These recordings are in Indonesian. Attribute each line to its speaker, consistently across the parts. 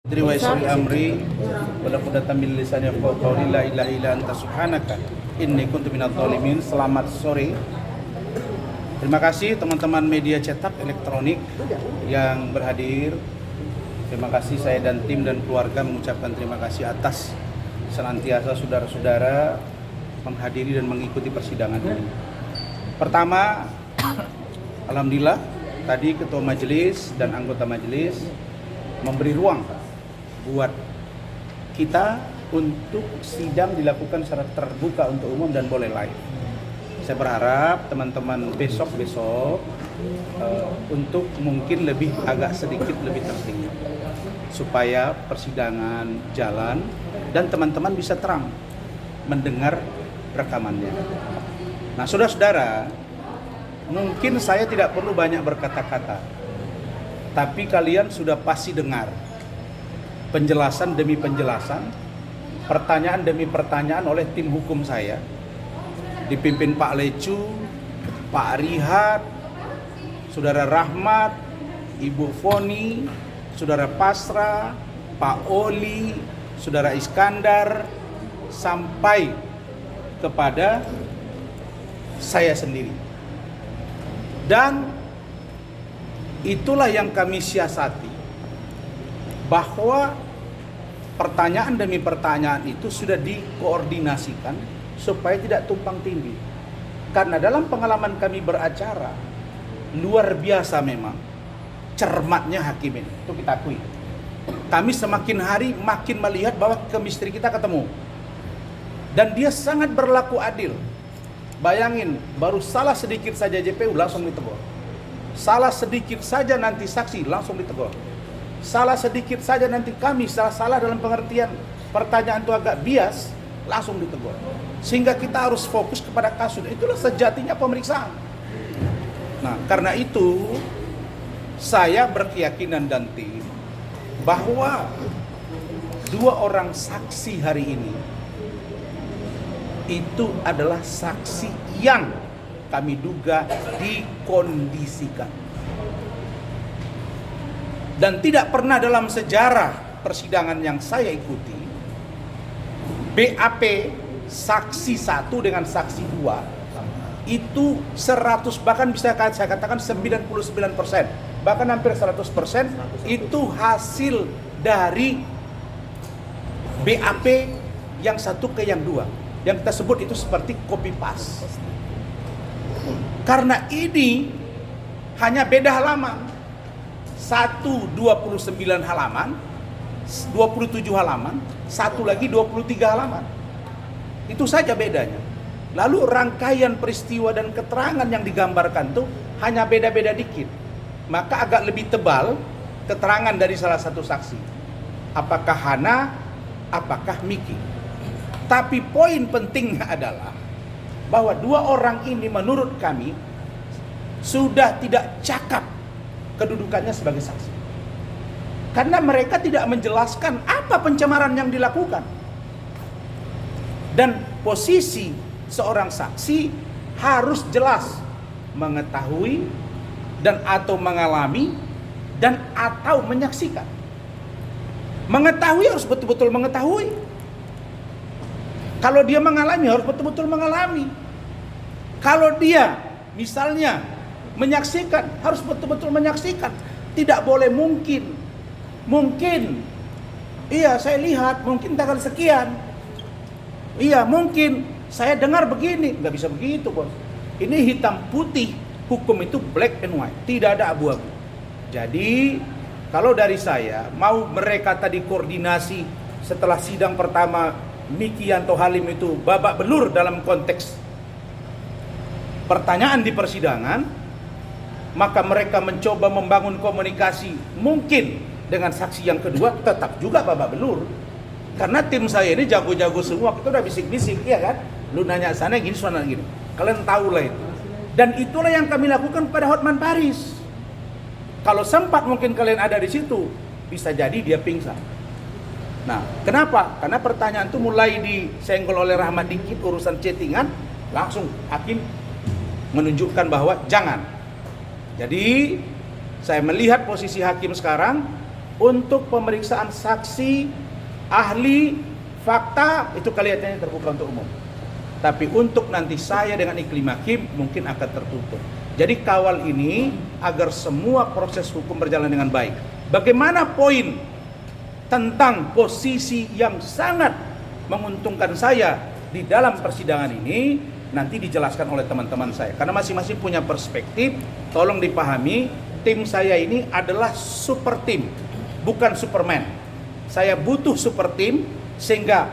Speaker 1: Wa yassir amri wa la qudatan min lisani yafqahu qawli la ilaha illa anta subhanaka inni kuntu minadh dhalimin. Selamat sore. Terima kasih teman-teman media cetak elektronik yang berhadir. Terima kasih, saya dan tim dan keluarga mengucapkan terima kasih atas senantiasa saudara-saudara menghadiri dan mengikuti persidangan ini. Pertama, alhamdulillah tadi ketua majelis dan anggota majelis memberi ruang buat kita untuk sidang dilakukan secara terbuka untuk umum dan boleh live. Saya berharap teman-teman besok untuk mungkin agak sedikit lebih tertib supaya persidangan jalan dan teman-teman bisa terang mendengar rekamannya. Nah, saudara-saudara, mungkin saya tidak perlu banyak berkata-kata, tapi kalian sudah pasti dengar penjelasan demi penjelasan, pertanyaan demi pertanyaan oleh tim hukum saya, dipimpin Pak Lecu, Pak Rihat, Saudara Rahmat, Ibu Foni, Saudara Pasra, Pak Oli, Saudara Iskandar, sampai kepada saya sendiri. Dan itulah yang kami siasati, bahwa pertanyaan demi pertanyaan itu sudah dikoordinasikan supaya tidak tumpang tindih. Karena dalam pengalaman kami beracara, luar biasa memang cermatnya hakim ini, itu kita akui. Kami semakin hari makin melihat bahwa chemistry kita ketemu. Dan dia sangat berlaku adil. Bayangin, baru salah sedikit saja JPU langsung ditegur. Salah sedikit saja nanti saksi langsung ditegur. Salah sedikit saja nanti kami salah dalam pengertian pertanyaan itu agak bias, langsung ditegur. Sehingga kita harus fokus kepada kasus. Itulah sejatinya pemeriksaan. Nah, karena itu saya berkeyakinan dan tim bahwa 2 orang saksi hari ini itu adalah saksi yang kami duga dikondisikan. Dan tidak pernah dalam sejarah persidangan yang saya ikuti, BAP saksi 1 dengan saksi 2 itu 100, bahkan bisa saya katakan 99%, bahkan hampir 100% itu hasil dari BAP yang satu ke yang 2. Yang kita sebut itu seperti copy paste. Karena ini hanya beda halaman. 29 halaman, 27 halaman, satu lagi 23 halaman. Itu saja bedanya. Lalu rangkaian peristiwa dan keterangan yang digambarkan tuh hanya beda-beda dikit. Maka agak lebih tebal keterangan dari salah satu saksi. Apakah Hana, apakah Miki. Tapi poin pentingnya adalah bahwa 2 orang ini menurut kami sudah tidak cakap kedudukannya sebagai saksi. Karena mereka tidak menjelaskan apa pencemaran yang dilakukan. Dan posisi seorang saksi harus jelas mengetahui dan atau mengalami dan atau menyaksikan. Mengetahui harus betul-betul mengetahui. Kalau dia mengalami harus betul-betul mengalami. Kalau dia misalnya menyaksikan harus betul-betul menyaksikan. Tidak boleh mungkin, iya saya lihat mungkin tanggal sekian, iya mungkin saya dengar begini. Nggak bisa begitu, bos. Ini hitam putih, hukum itu black and white, tidak ada abu-abu. Jadi kalau dari saya, mau mereka tadi koordinasi setelah sidang pertama Miki Yanto Halim itu babak belur dalam konteks pertanyaan di persidangan, maka mereka mencoba membangun komunikasi mungkin dengan saksi yang kedua, tetap juga babak belur. Karena tim saya ini jago-jago semua, kita udah bisik-bisik, ya kan? Lu nanya sana gini, sana gini. Kalian tahu lah itu. Dan itulah yang kami lakukan pada Hotman Paris. Kalau sempat mungkin kalian ada di situ, bisa jadi dia pingsan. Nah, kenapa? Karena pertanyaan itu mulai disenggol oleh Rahmat dikit urusan chattingan, langsung hakim menunjukkan bahwa jangan. Jadi saya melihat posisi hakim sekarang, untuk pemeriksaan saksi, ahli, fakta itu kelihatannya terbuka untuk umum. Tapi untuk nanti saya dengan Iklim Hakim mungkin akan tertutup. Jadi kawal ini agar semua proses hukum berjalan dengan baik. Bagaimana poin tentang posisi yang sangat menguntungkan saya di dalam persidangan ini nanti dijelaskan oleh teman-teman saya. Karena masing-masing punya perspektif, tolong dipahami, tim saya ini adalah super tim, bukan Superman. Saya butuh super tim sehingga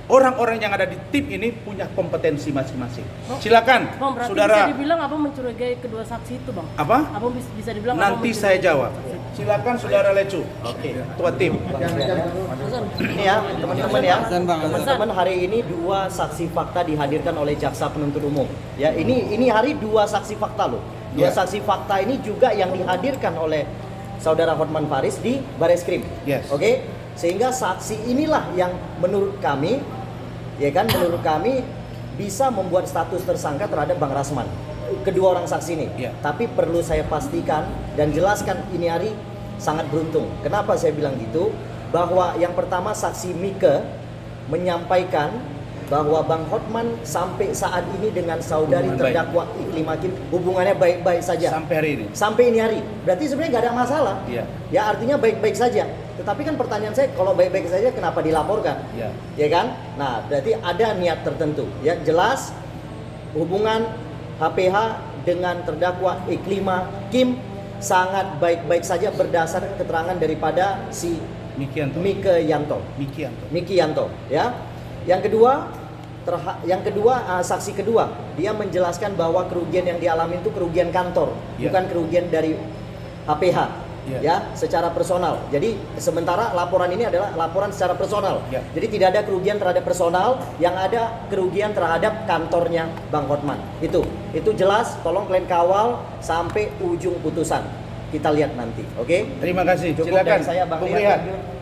Speaker 1: orang-orang yang ada di tim ini punya kompetensi masing-masing. Silakan,
Speaker 2: Bang, berarti
Speaker 1: saudara.
Speaker 2: bisa dibilang Abang mencurigai kedua saksi itu, Bang?
Speaker 1: Apa?
Speaker 2: Abang bisa dibilang
Speaker 1: Nanti
Speaker 2: Abang
Speaker 1: saya
Speaker 2: mencurigai.
Speaker 1: jawab. Silakan saudara Lecu. Oke, ketua tim.
Speaker 3: Ini ya teman-teman ya, teman-teman hari ini 2 saksi fakta dihadirkan oleh jaksa penuntut umum. Ya ini hari 2 saksi fakta loh. 2
Speaker 1: Ya.
Speaker 3: saksi fakta ini juga yang dihadirkan oleh saudara Hotman Paris di Bareskrim.
Speaker 1: Yes.
Speaker 3: Oke, sehingga saksi inilah yang menurut kami, ya kan, menurut kami bisa membuat status tersangka terhadap Bang Rasman. Kedua orang saksi ini.
Speaker 1: Ya.
Speaker 3: Tapi perlu saya pastikan dan jelaskan ini hari sangat beruntung. Kenapa saya bilang gitu? Bahwa yang pertama saksi Mike menyampaikan bahwa Bang Hotman sampai saat ini dengan saudari
Speaker 1: Hubungan
Speaker 3: terdakwa Iklim Hakim hubungannya baik-baik saja.
Speaker 1: Sampai hari ini.
Speaker 3: Sampai ini hari. Berarti sebenarnya nggak ada masalah.
Speaker 1: Iya.
Speaker 3: Ya artinya baik-baik saja. Tetapi kan pertanyaan saya, kalau baik-baik saja kenapa dilaporkan?
Speaker 1: Iya.
Speaker 3: Ya kan? Nah, berarti ada niat tertentu. Ya jelas hubungan HPH dengan terdakwa Iklim Hakim sangat baik-baik saja berdasar keterangan daripada si
Speaker 1: Mikianto.
Speaker 3: Mike Yanto.
Speaker 1: Mikianto.
Speaker 3: Miki Yanto, ya. Yang kedua, saksi kedua, dia menjelaskan bahwa kerugian yang dialami itu kerugian kantor,
Speaker 1: Ya.
Speaker 3: bukan kerugian dari HPH,
Speaker 1: Ya.
Speaker 3: ya, secara personal. Jadi sementara laporan ini adalah laporan secara personal.
Speaker 1: Ya.
Speaker 3: Jadi tidak ada kerugian terhadap personal, yang ada kerugian terhadap kantornya Bang Hotman. Itu jelas. Tolong kalian kawal sampai ujung putusan. Kita lihat nanti, oke?
Speaker 1: Terima kasih.
Speaker 3: Cukup
Speaker 1: Silakan.
Speaker 3: dari saya, Bang
Speaker 1: Bung
Speaker 3: Rian.
Speaker 1: Rian.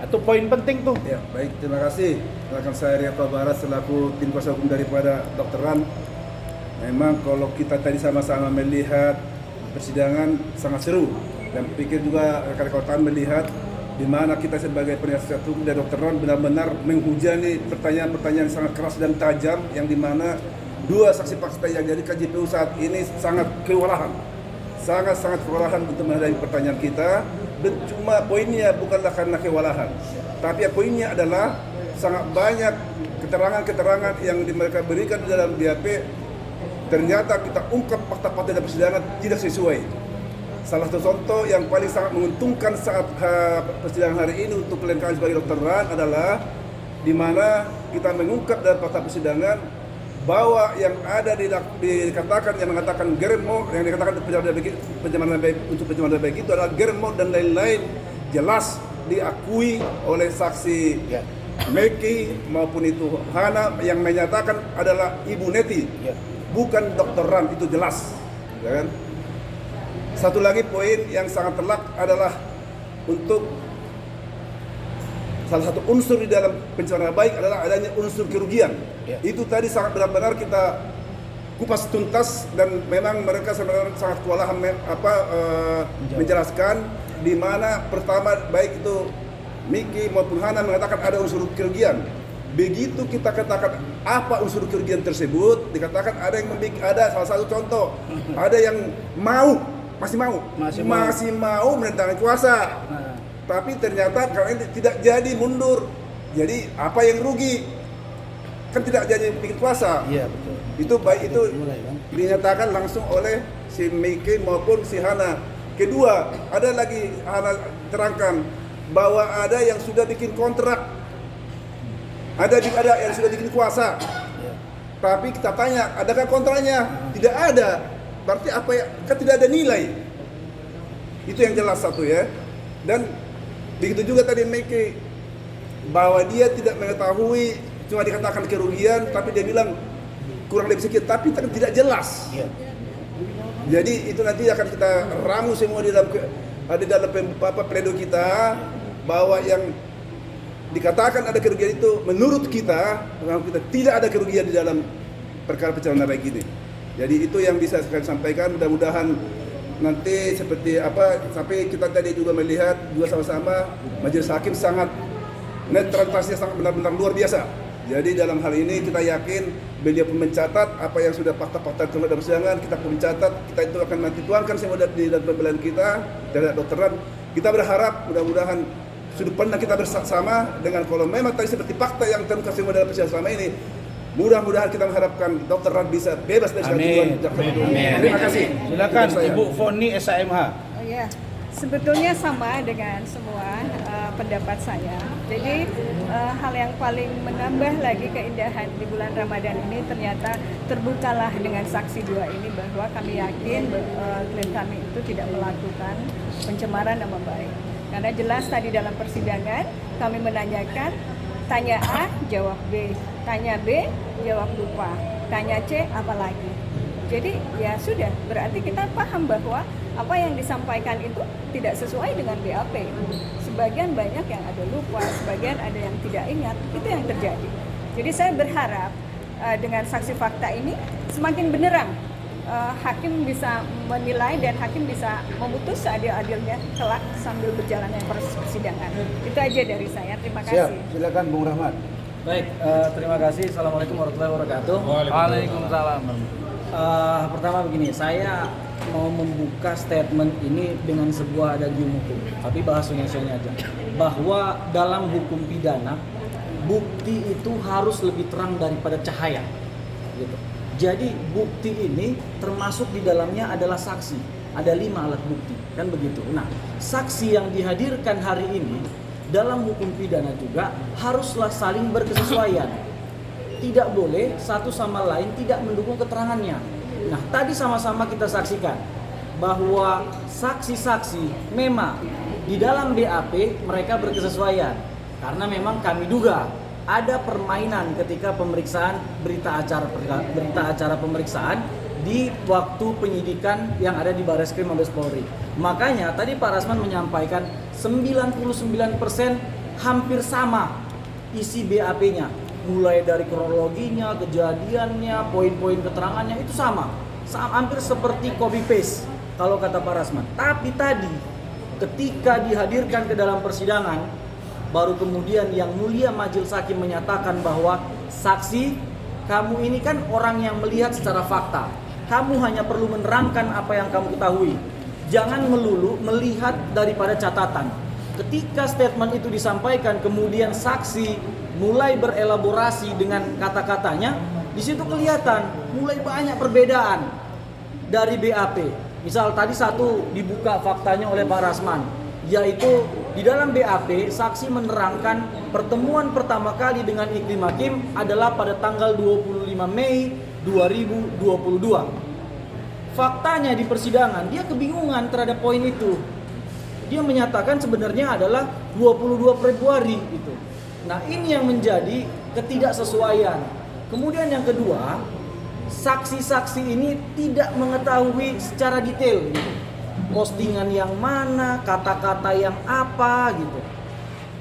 Speaker 1: Itu poin penting tuh.
Speaker 4: Ya, baik, terima kasih. Silakan saya Riafa Barat selaku tim kuasa hukum daripada Dr. Ran. Memang kalau kita tadi sama-sama melihat persidangan sangat seru dan pikir juga rekan-rekan melihat di mana kita sebagai penasihat hukum dari Dr. Ran benar-benar menghujani pertanyaan-pertanyaan yang sangat keras dan tajam yang di mana 2 saksi fakta yang jadi KJPU saat ini sangat kewalahan. Sangat-sangat kewalahan untuk menghadapi pertanyaan kita. Dan cuma poinnya bukanlah karena kewalahan, tapi poinnya adalah sangat banyak keterangan-keterangan yang mereka berikan di dalam BAP ternyata kita ungkap fakta-fakta dalam persidangan tidak sesuai. Salah satu contoh yang paling sangat menguntungkan saat persidangan hari ini untuk klien kami sebagai Dr. Ran adalah di mana kita mengungkap dalam fakta persidangan bahwa yang ada dikatakan yang mengatakan Germo, yang dikatakan pencemaran baik untuk pencemaran baik itu adalah Germo dan lain-lain jelas diakui oleh saksi
Speaker 1: Ya.
Speaker 4: Meki maupun itu Hana yang menyatakan adalah Ibu Neti,
Speaker 1: Ya.
Speaker 4: bukan Dr. Ran, itu jelas, ya kan? Satu lagi poin yang sangat telak adalah untuk salah satu unsur di dalam pencemaran baik adalah adanya unsur kerugian.
Speaker 1: Ya.
Speaker 4: Itu tadi sangat benar-benar kita kupas tuntas dan memang mereka sebenarnya sangat kewalahan menjelaskan di mana pertama baik itu Miki maupun Hana mengatakan ada unsur kerugian. Begitu kita katakan apa unsur kerugian tersebut, dikatakan ada yang ada salah satu contoh, ada yang masih mau menentang kuasa.
Speaker 1: Nah,
Speaker 4: Tapi ternyata karena tidak jadi mundur. Jadi apa yang rugi? Kan tidak jadi bikin kuasa.
Speaker 1: iya betul.
Speaker 4: Itu baik itu
Speaker 1: Mulai, kan?
Speaker 4: dinyatakan langsung oleh si Miki maupun si Hana. Kedua, ada lagi Hana terangkan bahwa ada yang sudah bikin kontrak. Ada yang sudah bikin kuasa.
Speaker 1: Ya.
Speaker 4: Tapi kita tanya, adakah kontraknya? Tidak ada. Berarti apa ya? Kan tidak ada nilai. Itu yang jelas satu ya. Dan begitu juga tadi Meki bahwa dia tidak mengetahui, cuma dikatakan kerugian, tapi dia bilang kurang lebih sekian, tapi tidak jelas.
Speaker 1: Iya.
Speaker 4: Jadi itu nanti akan kita ramu semua di dalam pledoi kita bahwa yang dikatakan ada kerugian itu menurut kita tidak ada kerugian di dalam perkara pencemaran baik ini. Jadi itu yang bisa saya sampaikan. Mudah-mudahan nanti seperti apa, sampai kita tadi juga melihat juga sama-sama majelis hakim sangat netralitasnya sangat benar-benar luar biasa. Jadi dalam hal ini kita yakin beliau pun mencatat apa yang sudah fakta-fakta terlihat dalam persidangan, kita pun mencatat, kita itu akan nanti tuangkan semua di dalam pembelaan kita dari dokteran. Kita berharap mudah-mudahan sudut pandang kita bersama dengan kalau memang tadi seperti fakta yang terungkap semua dalam persidangan selama ini, mudah-mudahan kita mengharapkan Dr. Ran bisa bebas dari segala tuduhan jaksa penuntut umum. Terima kasih.
Speaker 1: Silakan Ibu Foni SAMH.
Speaker 5: Oh ya, sebetulnya sama dengan semua pendapat saya. Jadi hal yang paling menambah lagi keindahan di bulan Ramadan ini ternyata terbukalah dengan saksi dua ini bahwa kami yakin klien kami itu tidak melakukan pencemaran nama baik. Karena jelas tadi dalam persidangan kami menanyakan, tanya A jawab B, tanya B jawab lupa, tanya C apa lagi. Jadi ya sudah, berarti kita paham bahwa apa yang disampaikan itu tidak sesuai dengan BAP. Sebagian banyak yang ada lupa, sebagian ada yang tidak ingat, itu yang terjadi. Jadi saya berharap dengan saksi fakta ini semakin benerang, hakim bisa menilai dan hakim bisa memutus seadil-adilnya kelak sambil berjalannya proses persidangan. Itu aja dari saya, terima kasih.
Speaker 1: Siap, silakan Bung Rahmat.
Speaker 6: Baik, terima kasih. Assalamualaikum warahmatullahi wabarakatuh.
Speaker 1: Waalaikumsalam.
Speaker 6: Pertama begini, saya mau membuka statement ini dengan sebuah adagium hukum, tapi bahas Indonesia aja. Bahwa dalam hukum pidana, bukti itu harus lebih terang daripada cahaya. Gitu. Jadi bukti ini termasuk di dalamnya adalah saksi. Ada 5 alat bukti, kan begitu. Nah, saksi yang dihadirkan hari ini dalam hukum pidana juga haruslah saling berkesesuaian. Tidak boleh satu sama lain tidak mendukung keterangannya. Nah, tadi sama-sama kita saksikan bahwa saksi-saksi memang di dalam BAP mereka berkesesuaian. Karena memang kami duga ada permainan ketika pemeriksaan berita acara pemeriksaan di waktu penyidikan yang ada di Barreskrim Mabes Polri. Makanya tadi Pak Rasman menyampaikan 99% hampir sama isi BAP-nya. Mulai dari kronologinya, kejadiannya, poin-poin keterangannya itu sama. Hampir seperti copy paste kalau kata Pak Rasman. Tapi tadi ketika dihadirkan ke dalam persidangan, baru kemudian yang mulia majelis hakim menyatakan bahwa saksi, kamu ini kan orang yang melihat secara fakta. Kamu hanya perlu menerangkan apa yang kamu ketahui. Jangan melulu melihat daripada catatan. Ketika statement itu disampaikan, kemudian saksi mulai berelaborasi dengan kata-katanya, di situ kelihatan mulai banyak perbedaan dari BAP. Misal tadi satu dibuka faktanya oleh Pak Rasman, yaitu di dalam BAP saksi menerangkan pertemuan pertama kali dengan Iklim Hakim adalah pada tanggal 25 Mei 2022. Faktanya di persidangan dia kebingungan terhadap poin itu. Dia menyatakan sebenarnya adalah 22 Februari itu. Nah, ini yang menjadi ketidaksesuaian. Kemudian yang kedua, saksi-saksi ini tidak mengetahui secara detail gitu. Postingan yang mana, kata-kata yang apa gitu.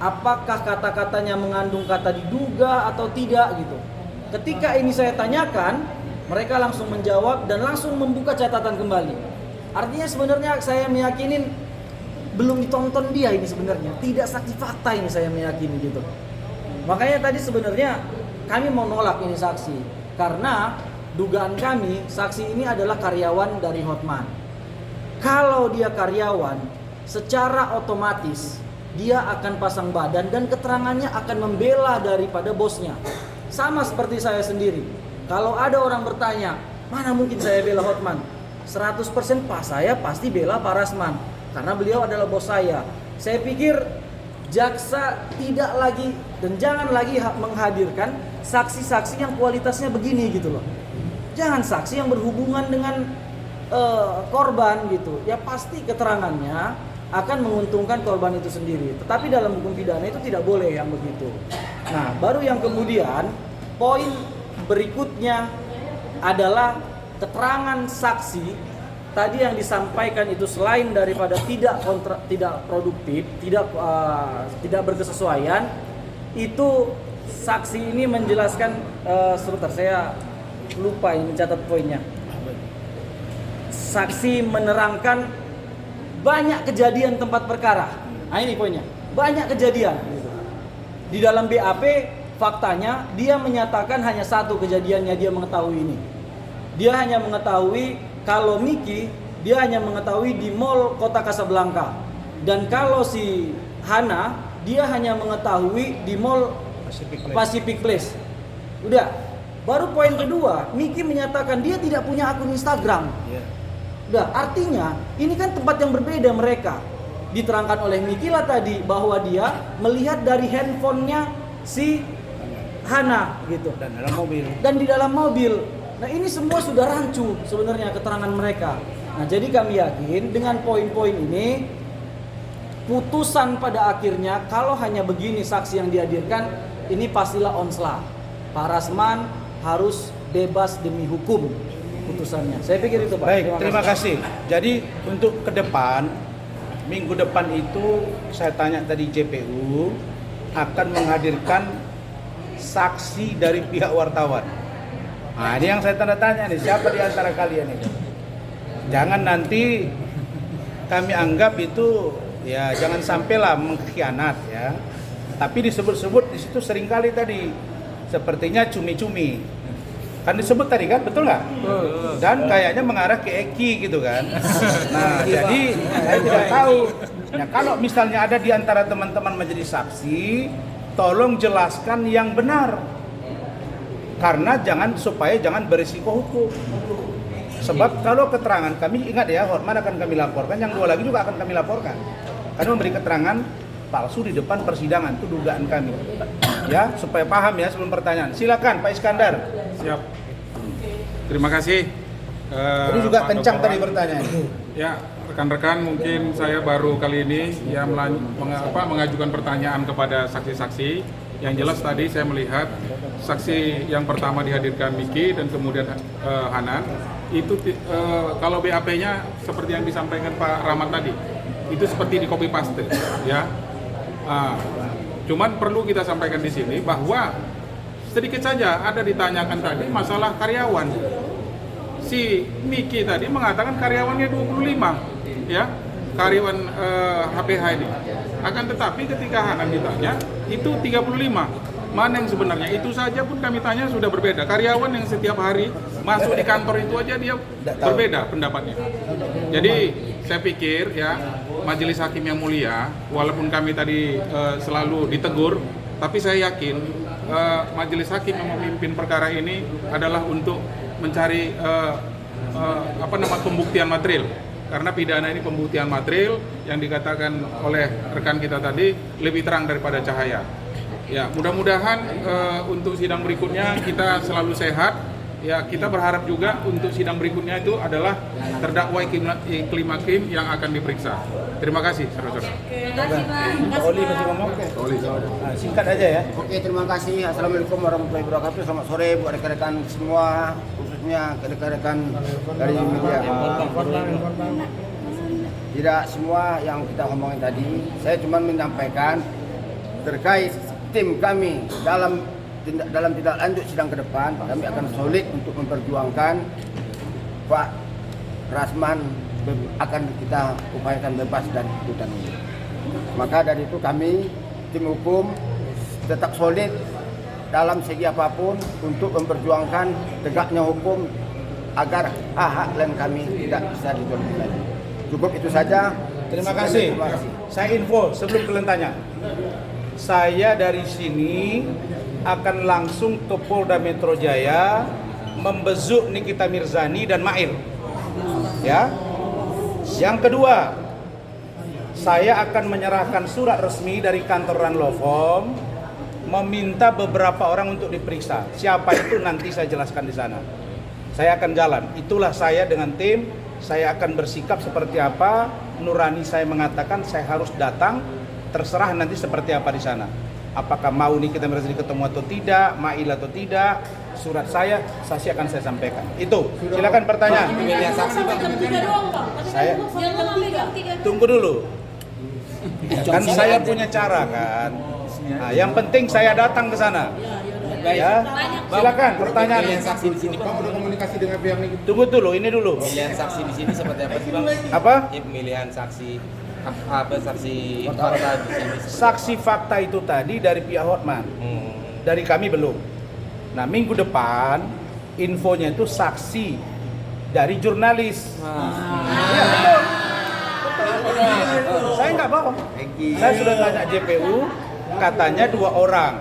Speaker 6: Apakah kata-katanya mengandung kata diduga atau tidak gitu. Ketika ini saya tanyakan, mereka langsung menjawab dan langsung membuka catatan kembali. Artinya sebenarnya saya meyakinin belum ditonton dia ini sebenarnya. Tidak saksi fakta ini saya meyakini gitu. Makanya tadi sebenarnya kami mau nolak ini saksi. Karena dugaan kami saksi ini adalah karyawan dari Hotman. Kalau dia karyawan, secara otomatis dia akan pasang badan dan keterangannya akan membela daripada bosnya. Sama seperti saya sendiri. Kalau ada orang bertanya, mana mungkin saya bela Hotman? 100% saya pasti bela Pak Rasman. Karena beliau adalah bos saya. Saya pikir jaksa tidak lagi dan jangan lagi menghadirkan saksi-saksi yang kualitasnya begini gitu loh. Jangan saksi yang berhubungan dengan korban gitu. Ya pasti keterangannya akan menguntungkan korban itu sendiri. Tetapi dalam hukum pidana itu tidak boleh yang begitu. Nah, baru yang kemudian poin berikutnya adalah keterangan saksi. Tadi yang disampaikan itu selain daripada tidak produktif, tidak berkesesuaian, itu saksi ini menjelaskan sebentar saya lupa ini mencatat poinnya. saksi menerangkan banyak kejadian tempat perkara. Nah ini poinnya, banyak kejadian. Di dalam BAP faktanya dia menyatakan hanya satu kejadiannya dia mengetahui ini. Dia hanya mengetahui kalau Miki, dia hanya mengetahui di Mall Kota Kasablanka. Dan kalau si Hana, dia hanya mengetahui di Mall Pacific Place. Udah. Baru poin kedua, Miki menyatakan dia tidak punya akun Instagram. Udah, artinya ini kan tempat yang berbeda mereka. Diterangkan oleh Miki lah tadi bahwa dia melihat dari handphonenya si Hana gitu. Dan di dalam mobil. Nah ini semua sudah rancu sebenarnya keterangan mereka. Nah jadi kami yakin dengan poin-poin ini, putusan pada akhirnya kalau hanya begini saksi yang dihadirkan, ini pastilah onslah. Pak Rasman harus bebas demi hukum putusannya. Saya pikir itu Pak.
Speaker 1: Baik, terima kasih. Jadi untuk ke depan, minggu depan itu saya tanya tadi JPU akan menghadirkan saksi dari pihak wartawan. Nah ini yang saya tanda tanya nih, siapa di antara kalian ini? Jangan nanti kami anggap itu ya jangan sampailah mengkhianat ya. Tapi disebut-sebut di situ seringkali tadi sepertinya cumi-cumi. Kan disebut tadi kan, betul nggak? Dan kayaknya mengarah ke Eki gitu kan. Nah, jadi saya tidak tahu. Nah, kalau misalnya ada di antara teman-teman majelis saksi, tolong jelaskan yang benar. Karena supaya jangan berisiko hukum. Sebab kalau keterangan kami, ingat ya, Hotman akan kami laporkan, yang dua lagi juga akan kami laporkan. Karena memberi keterangan palsu di depan persidangan, itu dugaan kami. Ya, supaya paham ya sebelum pertanyaan. Silakan Pak Iskandar.
Speaker 7: Siap. Terima kasih.
Speaker 1: Ini juga
Speaker 7: Pak
Speaker 1: kencang
Speaker 7: Dr.
Speaker 1: tadi pertanyaan.
Speaker 7: Ya, rekan-rekan mungkin saya baru kali ini ya mengajukan pertanyaan kepada saksi-saksi. Yang jelas tadi saya melihat saksi yang pertama dihadirkan Miki dan kemudian Hanan. Itu kalau BAP-nya seperti yang disampaikan Pak Rahmat tadi, itu seperti di copy paste, ya. Cuman perlu kita sampaikan di sini bahwa sedikit saja ada ditanyakan tadi masalah karyawan. Si Miki tadi mengatakan karyawannya 25, ya, karyawan HPH ini. Akan tetapi ketika Hanan ditanya itu 35. Mana yang sebenarnya? Itu saja pun kami tanya sudah berbeda. Karyawan yang setiap hari masuk di kantor itu aja dia berbeda pendapatnya. Jadi saya pikir ya majelis hakim yang mulia, walaupun kami tadi selalu ditegur, tapi saya yakin majelis hakim yang memimpin perkara ini adalah untuk mencari pembuktian material. Karena pidana ini pembuktian material yang dikatakan oleh rekan kita tadi lebih terang daripada cahaya. Ya, mudah-mudahan untuk sidang berikutnya kita selalu sehat. Ya, kita berharap juga untuk sidang berikutnya itu adalah terdakwa Iklim Hakim yang akan diperiksa. Terima kasih, saudara-saudara.
Speaker 1: Pak Oli masih ngomong? Nah, singkat aja ya.
Speaker 8: Oke, terima kasih. Assalamualaikum warahmatullahi wabarakatuh. Selamat sore buat rekan-rekan semua, khususnya rekan-rekan dari media. Tidak semua yang kita ngomongin tadi, saya cuma menyampaikan terkait tim kami dalam tindak lanjut sidang ke depan, kami akan solid untuk memperjuangkan Pak Rasman akan kita upayakan bebas dari tuntutan ini. Maka dari itu kami tim hukum tetap solid dalam segi apapun untuk memperjuangkan tegaknya hukum agar hak-hak klien kami tidak bisa dizolimi lagi. Cukup itu saja.
Speaker 1: Terima kasih. Saya info sebelum kalian tanya. Saya dari sini akan langsung ke Polda Metro Jaya membezuk Nikita Mirzani dan Mail. Ya. Yang kedua, saya akan menyerahkan surat resmi dari kantor Ranlofom meminta beberapa orang untuk diperiksa. Siapa itu nanti saya jelaskan di sana. Saya akan jalan. Itulah saya dengan tim. Saya akan bersikap seperti apa. Nurani saya mengatakan saya harus datang. Terserah nanti seperti apa di sana. Apakah mau Nikita Mirzani ketemu atau tidak, Mail atau tidak, surat saya, saksi akan saya sampaikan. Itu. Silakan pertanyaan. Saya tunggu dulu. Kan saya punya cara kan. Nah, yang penting saya datang ke sana. Ya, silakan pertanyaan.
Speaker 9: Saksi di sini Bang udah komunikasi dengan pihak ini.
Speaker 1: Tunggu dulu, ini dulu.
Speaker 9: Pemilihan saksi di sini seperti apa sih Bang?
Speaker 1: Apa?
Speaker 9: Ya, pemilihan saksi apa saksi fakta di sini?
Speaker 1: Saksi fakta itu tadi dari pihak Hotman. Dari kami belum. Nah, minggu depan infonya itu saksi dari jurnalis. Iya, betul. Saya nggak bohong. Saya sudah tanya JPU, katanya 2 orang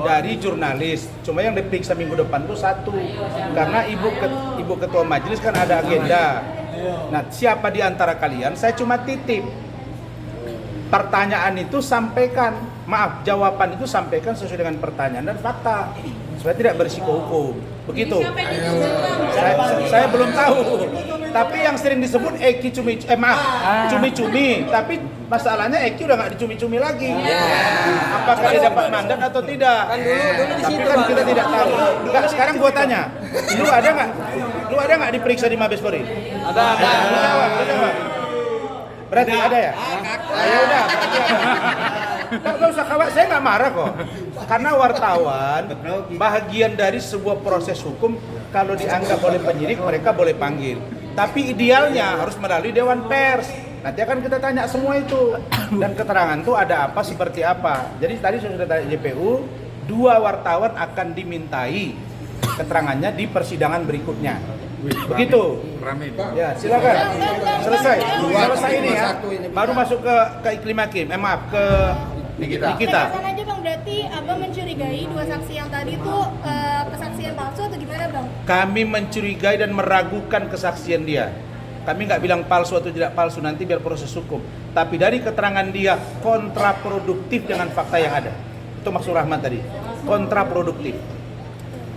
Speaker 1: dari jurnalis. Cuma yang diperiksa minggu depan tuh 1. Karena ibu ketua majelis kan ada agenda. Nah, siapa di antara kalian? Saya cuma titip. Pertanyaan itu sampaikan, jawaban itu sampaikan sesuai dengan pertanyaan dan fakta, supaya tidak berisiko hukum. Begitu. Saya belum tahu. Tapi yang sering disebut Eki cumi-cumi. Tapi masalahnya Eki udah nggak dicumi-cumi lagi. Apakah dia dapat mandat atau tidak? Tapi kan kita tidak tahu. Enggak, sekarang gua tanya, lu ada nggak diperiksa di Mabes Polri? Ada. Lu jawab. Berarti ada ya? Ya udah, berarti ada. Nggak usah khawatir, saya nggak marah kok. Karena wartawan bahagian dari sebuah proses hukum. Kalau dianggap oleh penyidik, mereka boleh panggil. Tapi idealnya harus melalui Dewan Pers. Nanti akan kita tanya semua itu. Dan keterangan itu ada apa, seperti apa. Jadi tadi sudah tanya JPU, 2 wartawan akan dimintai keterangannya di persidangan berikutnya. Begitu. Ya, silakan. Selesai ini ya. Baru masuk ke Iklim Hakim. Maaf, ke Nikita.
Speaker 10: Tegasan aja Bang, berarti Abang mencurigai 2 saksi yang tadi itu kesaksian palsu atau gimana Bang?
Speaker 1: Kami mencurigai dan meragukan kesaksian dia. Kami nggak bilang palsu atau tidak palsu, nanti biar proses hukum. Tapi dari keterangan dia kontraproduktif dengan fakta yang ada. Itu maksud Rahmat tadi. Kontraproduktif.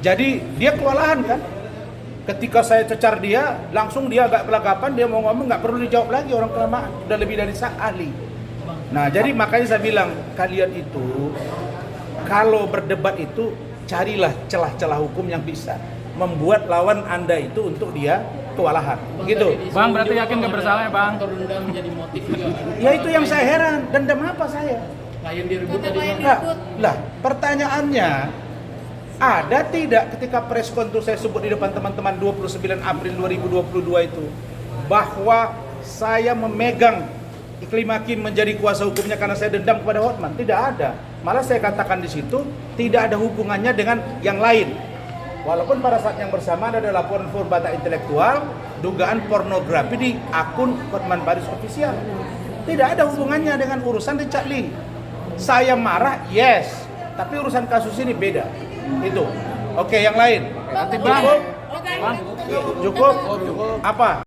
Speaker 1: Jadi dia kewalahan kan? Ketika saya cecar dia, langsung dia agak gelagapan, dia mau ngomong nggak perlu dijawab lagi, orang kelamaan, udah lebih dari ahli. Nah, jadi makanya saya bilang, kalian itu kalau berdebat itu carilah celah-celah hukum yang bisa membuat lawan Anda itu untuk dia kewalahan. Begitu.
Speaker 6: Bang, berarti yakin nggak bersalah ya Bang?
Speaker 2: Dendam menjadi motif juga.
Speaker 1: Ya itu yang saya heran, dendam apa saya?
Speaker 2: Klien direbut tadi.
Speaker 1: Lah, pertanyaannya ada tidak ketika preskon itu saya sebut di depan teman-teman 29 April 2022 itu bahwa saya memegang Iklim Hakim menjadi kuasa hukumnya karena saya dendam kepada Hotman? Tidak ada. Malah saya katakan di situ tidak ada hubungannya dengan yang lain. Walaupun pada saat yang bersamaan ada laporan forbata intelektual dugaan pornografi di akun Hotman Paris Official. Tidak ada hubungannya dengan urusan Richard Lee. Saya marah, yes. Tapi urusan kasus ini beda. Itu. Oke, yang lain. Cukup? Cukup? Apa?